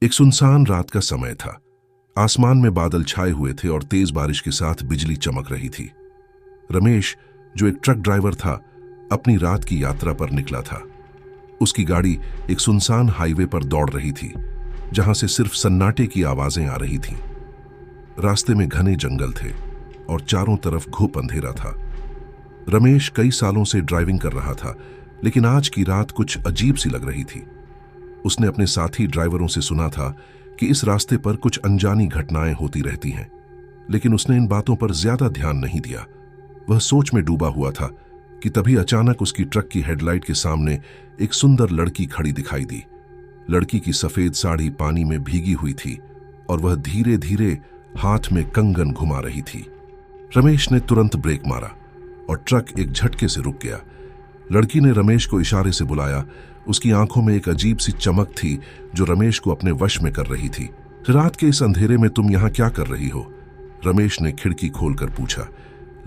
एक सुनसान रात का समय था। आसमान में बादल छाए हुए थे और तेज बारिश के साथ बिजली चमक रही थी। रमेश, जो एक ट्रक ड्राइवर था, अपनी रात की यात्रा पर निकला था। उसकी गाड़ी एक सुनसान हाईवे पर दौड़ रही थी, जहां से सिर्फ सन्नाटे की आवाजें आ रही थीं। रास्ते में घने जंगल थे और चारों तरफ घुप अंधेरा था। रमेश कई सालों से ड्राइविंग कर रहा था, लेकिन आज की रात कुछ अजीब सी लग रही थी। उसने अपने साथी ड्राइवरों से सुना था कि इस रास्ते पर कुछ अनजानी घटनाएं होती रहती हैं, लेकिन उसने इन बातों पर ज्यादा ध्यान नहीं दिया। वह सोच में डूबा हुआ था कि तभी अचानक उसकी ट्रक की हेडलाइट के सामने एक सुंदर लड़की खड़ी दिखाई दी। लड़की की सफेद साड़ी पानी में भीगी हुई थी और वह धीरे धीरे हाथ में कंगन घुमा रही थी। रमेश ने तुरंत ब्रेक मारा और ट्रक एक झटके से रुक गया। लड़की ने रमेश को इशारे से बुलाया। उसकी आंखों में एक अजीब सी चमक थी जो रमेश को अपने वश में कर रही थी। रात के इस अंधेरे में तुम यहां क्या कर रही हो? रमेश ने खिड़की खोलकर पूछा।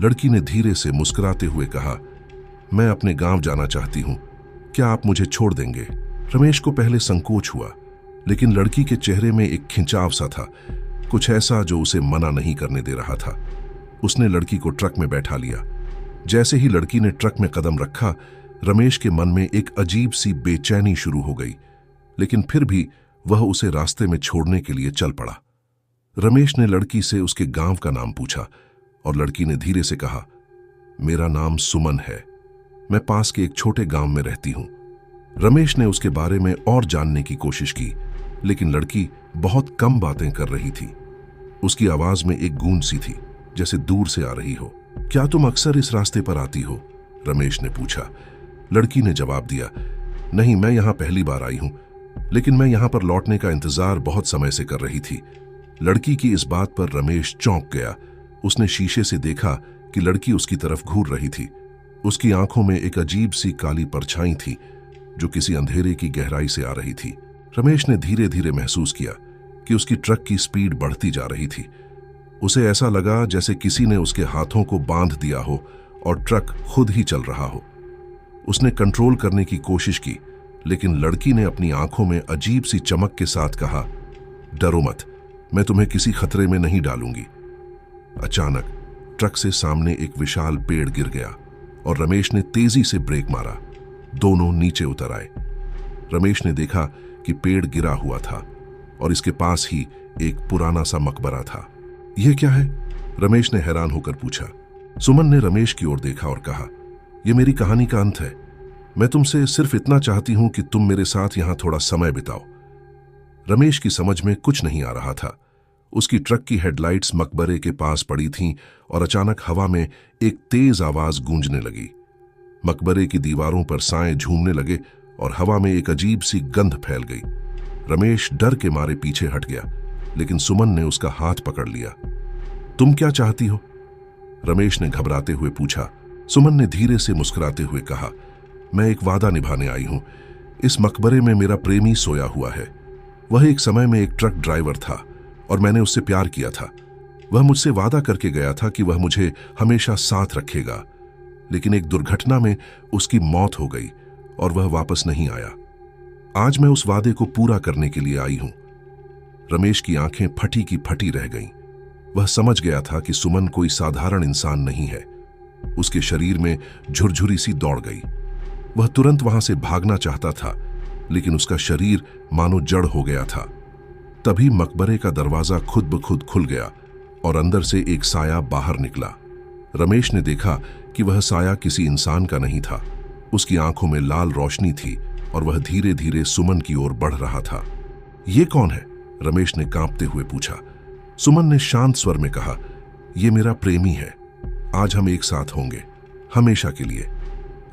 लड़की ने धीरे से मुस्कुराते हुए कहा, मैं अपने गांव जाना चाहती हूं, क्या आप मुझे छोड़ देंगे? रमेश को पहले संकोच हुआ, लेकिन लड़की के चेहरे में एक खिंचाव सा था, कुछ ऐसा जो उसे मना नहीं करने दे रहा था। उसने लड़की को ट्रक में बैठा लिया। जैसे ही लड़की ने ट्रक में कदम रखा, रमेश के मन में एक अजीब सी बेचैनी शुरू हो गई, लेकिन फिर भी वह उसे रास्ते में छोड़ने के लिए चल पड़ा। रमेश ने लड़की से उसके गांव का नाम पूछा और लड़की ने धीरे से कहा, मेरा नाम सुमन है, मैं पास के एक छोटे गांव में रहती हूं। रमेश ने उसके बारे में और जानने की कोशिश की, लेकिन लड़की बहुत कम बातें कर रही थी। उसकी आवाज में एक गूंज सी थी, जैसे दूर से आ रही हो। क्या तुम अक्सर इस रास्ते पर आती हो? रमेश ने पूछा। लड़की ने जवाब दिया, नहीं, मैं यहां पहली बार आई हूं, लेकिन मैं यहां पर लौटने का इंतजार बहुत समय से कर रही थी। लड़की की इस बात पर रमेश चौंक गया। उसने शीशे से देखा कि लड़की उसकी तरफ घूर रही थी। उसकी आंखों में एक अजीब सी काली परछाई थी जो किसी अंधेरे की गहराई से आ रही थी। रमेश ने धीरे धीरे महसूस किया कि उसकी ट्रक की स्पीड बढ़ती जा रही थी। उसे ऐसा लगा जैसे किसी ने उसके हाथों को बांध दिया हो और ट्रक खुद ही चल रहा हो। उसने कंट्रोल करने की कोशिश की, लेकिन लड़की ने अपनी आंखों में अजीब सी चमक के साथ कहा, डरो मत, मैं तुम्हें किसी खतरे में नहीं डालूंगी। अचानक ट्रक से सामने एक विशाल पेड़ गिर गया और रमेश ने तेजी से ब्रेक मारा। दोनों नीचे उतर आए। रमेश ने देखा कि पेड़ गिरा हुआ था और इसके पास ही एक पुराना सा मकबरा था। यह क्या है? रमेश ने हैरान होकर पूछा। सुमन ने रमेश की ओर देखा और कहा, यह मेरी कहानी का अंत है। मैं तुमसे सिर्फ इतना चाहती हूं कि तुम मेरे साथ यहां थोड़ा समय बिताओ। रमेश की समझ में कुछ नहीं आ रहा था। उसकी ट्रक की हेडलाइट्स मकबरे के पास पड़ी थीं और अचानक हवा में एक तेज आवाज गूंजने लगी। मकबरे की दीवारों पर साए झूमने लगे और हवा में एक अजीब सी गंध फैल गई। रमेश डर के मारे पीछे हट गया, लेकिन सुमन ने उसका हाथ पकड़ लिया। तुम क्या चाहती हो? रमेश ने घबराते हुए पूछा। सुमन ने धीरे से मुस्कुराते हुए कहा, मैं एक वादा निभाने आई हूं। इस मकबरे में मेरा प्रेमी सोया हुआ है। वह एक समय में एक ट्रक ड्राइवर था और मैंने उससे प्यार किया था। वह मुझसे वादा करके गया था कि वह मुझे हमेशा साथ रखेगा, लेकिन एक दुर्घटना में उसकी मौत हो गई और वह वापस नहीं आया। आज मैं उस वादे को पूरा करने के लिए आई हूं। रमेश की आंखें फटी की फटी रह गईं। वह समझ गया था कि सुमन कोई साधारण इंसान नहीं है। उसके शरीर में झुरझुरी सी दौड़ गई। वह तुरंत वहां से भागना चाहता था, लेकिन उसका शरीर मानो जड़ हो गया था। तभी मकबरे का दरवाजा खुद ब खुद खुल गया और अंदर से एक साया बाहर निकला। रमेश ने देखा कि वह साया किसी इंसान का नहीं था। उसकी आंखों में लाल रोशनी थी और वह धीरे धीरे सुमन की ओर बढ़ रहा था। ये कौन है? रमेश ने कांपते हुए पूछा। सुमन ने शांत स्वर में कहा, यह मेरा प्रेमी है। आज हम एक साथ होंगे, हमेशा के लिए।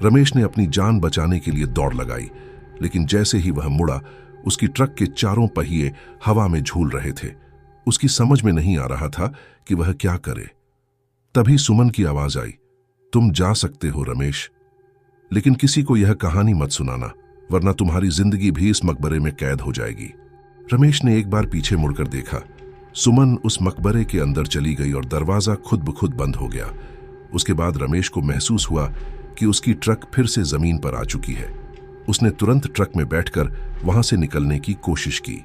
रमेश ने अपनी जान बचाने के लिए दौड़ लगाई, लेकिन जैसे ही वह मुड़ा, उसकी ट्रक के चारों पहिए हवा में झूल रहे थे। उसकी समझ में नहीं आ रहा था कि वह क्या करे। तभी सुमन की आवाज आई, तुम जा सकते हो रमेश, लेकिन किसी को यह कहानी मत सुनाना, वरना तुम्हारी जिंदगी भी इस मकबरे में कैद हो जाएगी। रमेश ने एक बार पीछे मुड़कर देखा। सुमन उस मकबरे के अंदर चली गई और दरवाजा खुद ब खुद बंद हो गया। उसके बाद रमेश को महसूस हुआ कि उसकी ट्रक फिर से जमीन पर आ चुकी है। उसने तुरंत ट्रक में बैठकर वहां से निकलने की कोशिश की,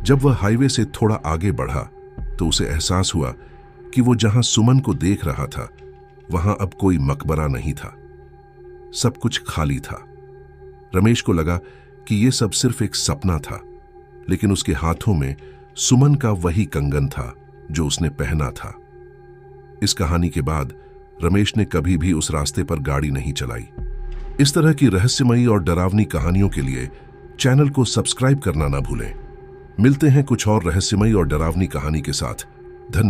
जब वह हाईवे से थोड़ा आगे बढ़ा तो उसे एहसास हुआ कि वो जहां सुमन को देख रहा था वहां अब कोई मकबरा नहीं था। सब कुछ खाली था। रमेश को लगा कि यह सब सिर्फ एक सपना था, लेकिन उसके हाथों में सुमन का वही कंगन था जो उसने पहना था। इस कहानी के बाद रमेश ने कभी भी उस रास्ते पर गाड़ी नहीं चलाई। इस तरह की रहस्यमयी और डरावनी कहानियों के लिए चैनल को सब्सक्राइब करना ना भूलें। मिलते हैं कुछ और रहस्यमयी और डरावनी कहानी के साथ। धन्यवाद।